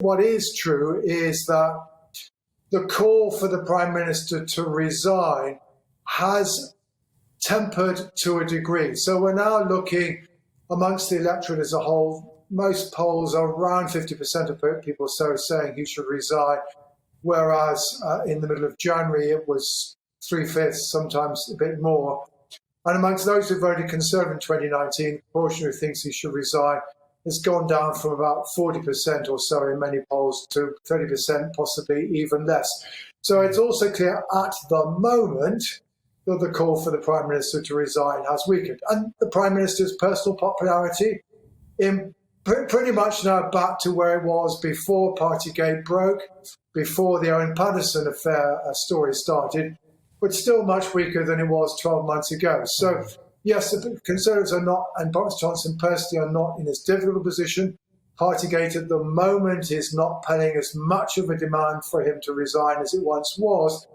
what is true is that the call for the Prime Minister to resign has tempered to a degree. So we're now looking amongst the electorate as a whole. Most polls are around 50% of people saying he should resign, whereas in the middle of January it was 3/5, sometimes a bit more. And amongst those who voted Conservative in 2019, the proportion who thinks he should resign has gone down from about 40% or so in many polls to 30%, possibly even less. So it's also clear at the moment that the call for the Prime Minister to resign has weakened. And the Prime Minister's personal popularity in pretty much now back to where it was before Partygate broke, before the Owen Paterson affair story started, but still much weaker than it was 12 months ago. So, yes, the Conservatives are not, and Boris Johnson personally are not in as difficult a position. Partygate at the moment is not penning as much of a demand for him to resign as it once was.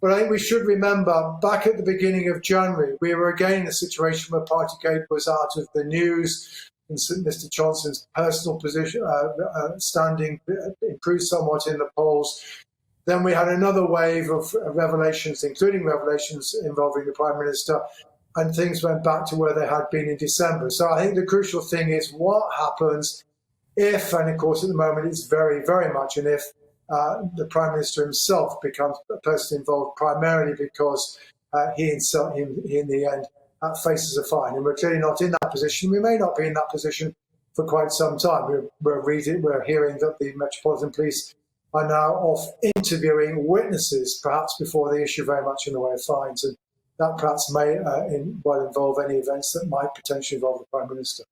But I think we should remember, back at the beginning of January, we were again in a situation where Partygate was out of the news, and Mr. Johnson's personal position, standing improved somewhat in the polls. Then we had another wave of revelations, including revelations involving the Prime Minister, and things went back to where they had been in December. So I think the crucial thing is what happens if, and of course at the moment it's very, very much an if, the Prime Minister himself becomes a person involved, primarily because he in the end faces a fine. And we're clearly not in that position. We may not be in that position for quite some time. We're hearing that the Metropolitan Police are now off interviewing witnesses, perhaps before they issue very much in the way of fines. And that perhaps may well involve any events that might potentially involve the Prime Minister.